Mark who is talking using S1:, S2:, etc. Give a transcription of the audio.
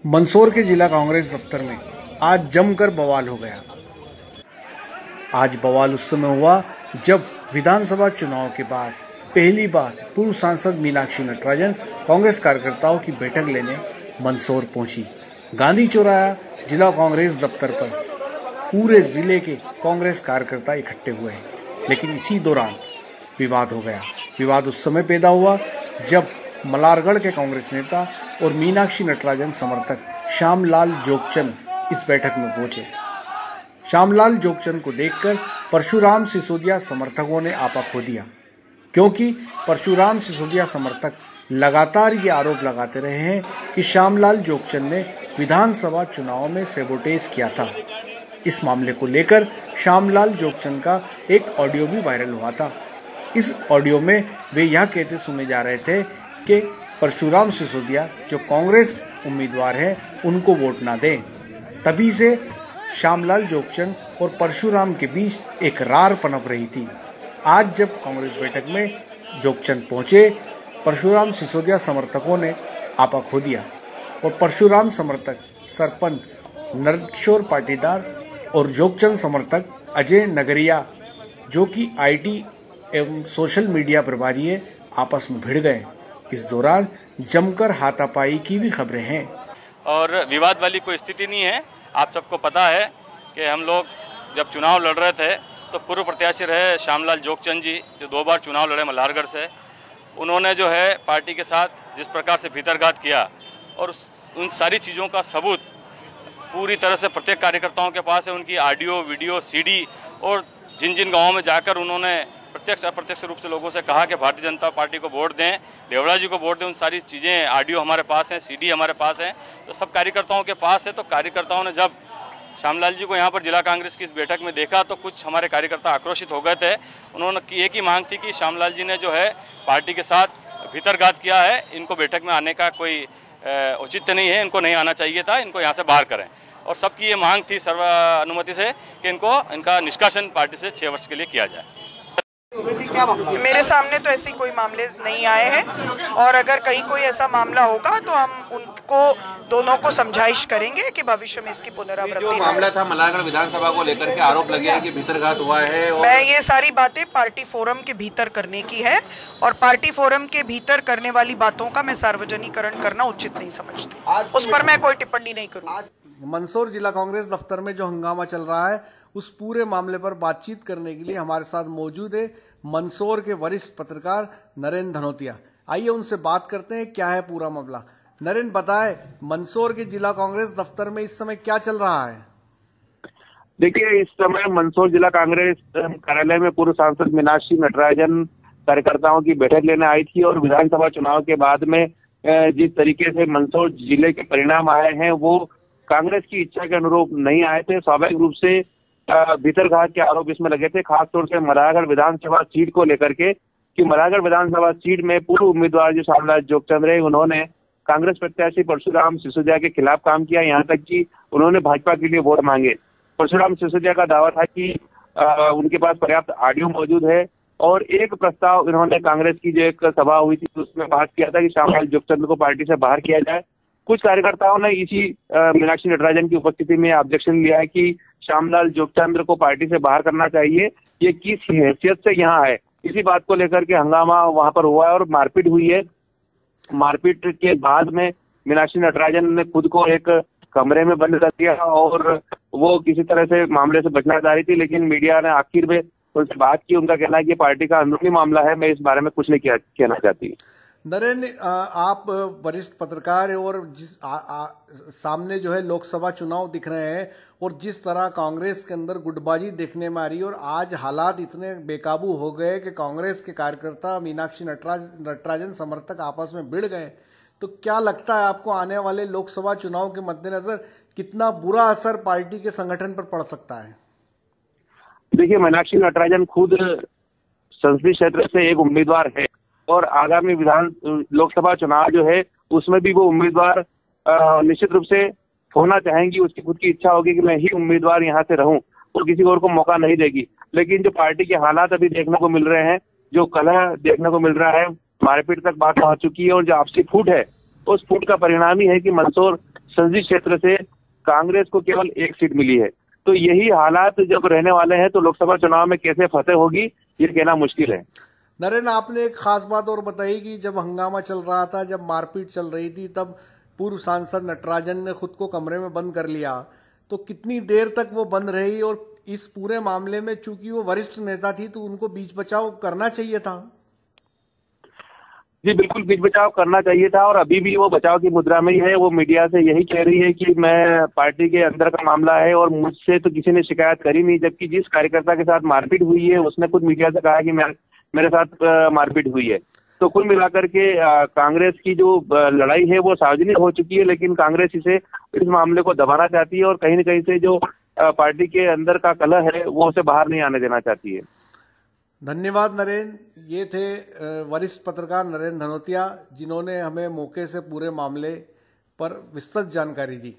S1: मंदसौर के जिला कांग्रेस दफ्तर में आज जमकर बवाल हो गया। आज बवाल उस समय हुआ जब विधानसभा चुनाव के बाद पहली बार पूर्व सांसद मीनाक्षी नटराजन कांग्रेस कार्यकर्ताओं की बैठक लेने मंदसौर पहुंची। गांधी चौराहा जिला कांग्रेस दफ्तर पर पूरे जिले के कांग्रेस कार्यकर्ता इकट्ठे हुए हैं, लेकिन इसी दौरान विवाद हो गया। विवाद उस समय पैदा हुआ जब मलारगढ़ के कांग्रेस नेता और मीनाक्षी नटराजन समर्थक श्यामलाल जोगचंद इस बैठक में पहुंचे। श्यामलाल जोगचंद को देखकर परशुराम सिसोदिया समर्थकों ने आपा खो दिया, क्योंकि परशुराम सिसोदिया समर्थक लगातार ये आरोप लगाते रहे हैं कि श्यामलाल जोगचंद ने विधानसभा चुनाव में सैबोटेज किया था। इस मामले को लेकर श्यामलाल जोगचंद का एक ऑडियो भी वायरल हुआ था। इस ऑडियो में वे यह कहते सुने जा रहे थे कि परशुराम सिसोदिया जो कांग्रेस उम्मीदवार हैं उनको वोट ना दें। तभी से श्यामलाल जोगचंद और परशुराम के बीच एक रार पनप रही थी। आज जब कांग्रेस बैठक में जोगचंद पहुंचे, परशुराम सिसोदिया समर्थकों ने आपा खो दिया और परशुराम समर्थक सरपंच नरकिशोर पाटीदार और जोगचंद समर्थक अजय नगरिया, जो कि आईटी एवं सोशल मीडिया प्रभारी है, आपस में भिड़ गए। इस दौरान जमकर हाथापाई की भी खबरें हैं
S2: और विवाद वाली कोई स्थिति नहीं है। आप सबको पता है कि हम लोग जब चुनाव लड़ रहे थे तो पूर्व प्रत्याशी रहे श्यामलाल जोगचंद जी, जो 2 बार चुनाव लड़े मल्हारगढ़ से। उन्होंने जो है पार्टी के साथ जिस प्रकार से भीतरघात किया और उन सारी चीज़ों का सबूत पूरी तरह से प्रत्येक कार्यकर्ताओं के पास है। उनकी ऑडियो, वीडियो, सीडी, और जिन जिन गाँवों में जाकर उन्होंने प्रत्यक्ष अप्रत्यक्ष रूप से लोगों से कहा कि भारतीय जनता पार्टी को वोट दें, देवड़ा जी को वोट दें, उन सारी चीज़ें ऑडियो हमारे पास हैं, सीडी हमारे पास हैं, तो सब कार्यकर्ताओं के पास है। तो कार्यकर्ताओं ने जब श्यामलाल जी को यहाँ पर जिला कांग्रेस की इस बैठक में देखा तो कुछ हमारे कार्यकर्ता आक्रोशित हो गए थे। उन्होंने एक ही मांग थी कि श्यामलाल जी ने जो है पार्टी के साथ भीतरघात किया है, इनको बैठक में आने का कोई औचित्य नहीं है, इनको नहीं आना चाहिए था, इनको यहाँ से बाहर करें। और सबकी ये मांग थी सर्वानुमति से कि इनका निष्कासन पार्टी से 6 वर्ष के लिए किया जाए।
S3: मेरे सामने तो ऐसे कोई मामले नहीं आए हैं और अगर कहीं कोई ऐसा मामला होगा तो हम उनको दोनों को समझाइश करेंगे कि भविष्य में इसकी पुनरावृत्ति
S4: जो मामला था मलारगढ़ विधानसभा को लेकर के आरोप लगे हैं कि भीतरघात हुआ है, और
S3: मैं ये सारी बातें पार्टी फोरम के भीतर करने की है और पार्टी फोरम के भीतर करने वाली बातों का मैं सार्वजनिकरण करना उचित नहीं समझती। उस पर मैं कोई टिप्पणी नहीं करूँगा।
S1: मंदसौर जिला कांग्रेस दफ्तर में जो हंगामा चल रहा है उस पूरे मामले पर बातचीत करने के लिए हमारे साथ मौजूद है मंदसौर के वरिष्ठ पत्रकार नरेंद्र धनोतिया। आइए उनसे बात करते हैं क्या है पूरा मामला। नरेंद्र, बताएं मंदसौर के जिला कांग्रेस दफ्तर में इस समय क्या चल रहा है?
S4: देखिए, इस समय मंदसौर जिला कांग्रेस कार्यालय में पूर्व सांसद मीनाक्षी नटराजन कार्यकर्ताओं की बैठक लेने आई थी और विधानसभा चुनाव के बाद में जिस तरीके से मंदसौर जिले के परिणाम आए हैं वो कांग्रेस की इच्छा के अनुरूप नहीं आए थे। स्वाभाविक रूप से भीतरघात के आरोप इसमें लगे थे, खासतौर से मलारगढ़ विधानसभा सीट को लेकर के कि मलारगढ़ विधानसभा सीट में पूर्व उम्मीदवार जो श्यामलाल जोगचंद रहे, उन्होंने कांग्रेस प्रत्याशी परशुराम सिसोदिया के खिलाफ काम किया, यहाँ तक कि उन्होंने भाजपा के लिए वोट मांगे। परशुराम सिसोदिया का दावा था कि उनके पास पर्याप्त ऑडियो मौजूद है और एक प्रस्ताव इन्होंने कांग्रेस की जो एक सभा हुई थी उसमें बात किया था कि श्यामलाल जोगचंद को पार्टी से बाहर किया जाए। कुछ कार्यकर्ताओं ने इसी मीनाक्षी नटराजन की उपस्थिति में ऑब्जेक्शन लिया है कि श्यामलाल जोगचंद को पार्टी से बाहर करना चाहिए, ये किस हैसियत से यहाँ है। इसी बात को लेकर के हंगामा वहां पर हुआ है और मारपीट हुई है। मारपीट के बाद में मीनाक्षी नटराजन ने खुद को एक कमरे में बंद कर दिया और वो किसी तरह से मामले से बचना चाह रही थी, लेकिन मीडिया ने आखिर में उनसे बात की। उनका कहना है कि पार्टी का अंदरूनी मामला है, मैं इस बारे में कुछ नहीं कहना चाहती।
S1: नरेंद्र, आप वरिष्ठ पत्रकार हैं और जिस सामने जो है लोकसभा चुनाव दिख रहे हैं और जिस तरह कांग्रेस के अंदर गुटबाजी देखने में आ रही है और आज हालात इतने बेकाबू हो गए कि कांग्रेस के कार्यकर्ता मीनाक्षी नटराजन समर्थक आपस में भिड़ गए, तो क्या लगता है आपको आने वाले लोकसभा चुनाव के मद्देनजर कितना बुरा असर पार्टी के संगठन पर पड़ सकता है?
S4: देखिए, मीनाक्षी नटराजन खुद संसदीय क्षेत्र से एक उम्मीदवार है और आगामी लोकसभा चुनाव जो है उसमें भी वो उम्मीदवार निश्चित रूप से होना चाहेंगी। उसकी खुद की इच्छा होगी कि मैं ही उम्मीदवार यहाँ से रहूं और किसी और को मौका नहीं देगी। लेकिन जो पार्टी के हालात अभी देखने को मिल रहे हैं, जो कलह देखने को मिल रहा है, मारपीट तक बात पहुंच चुकी है और जो आपसी फूट है, उस फूट का परिणाम ही है कि मंदसौर संसदीय क्षेत्र से कांग्रेस को केवल 1 सीट मिली है। तो यही हालात जब रहने वाले हैं तो लोकसभा चुनाव में कैसे फतेह होगी ये कहना मुश्किल है।
S1: नरेंद्र, आपने एक खास बात और बताई कि जब हंगामा चल रहा था, जब मारपीट चल रही थी, तब पूर्व सांसद नटराजन ने खुद को कमरे में बंद कर लिया। तो कितनी देर तक वो बंद रही? और इस पूरे मामले में चूंकि वो वरिष्ठ नेता थी तो उनको बीच बचाव करना चाहिए था।
S4: जी बिल्कुल, बीच बचाव करना चाहिए था और अभी भी वो बचाव की मुद्रा में ही है। वो मीडिया से यही कह रही है कि मैं पार्टी के अंदर का मामला है और मुझसे तो किसी ने शिकायत करी नहीं, जबकि जिस कार्यकर्ता के साथ मारपीट हुई है उसने खुद मीडिया से कहा कि मेरे साथ मारपीट हुई है। तो कुल मिलाकर के कांग्रेस की जो लड़ाई है वो सार्वजनिक हो चुकी है, लेकिन कांग्रेस इस मामले को दबाना चाहती है और कहीं न कहीं से जो पार्टी के अंदर का कलह है वो उसे बाहर नहीं आने देना चाहती है।
S1: धन्यवाद नरेंद्र। ये थे वरिष्ठ पत्रकार नरेंद्र धनोतिया, जिन्होंने हमें मौके से पूरे मामले पर विस्तृत जानकारी दी।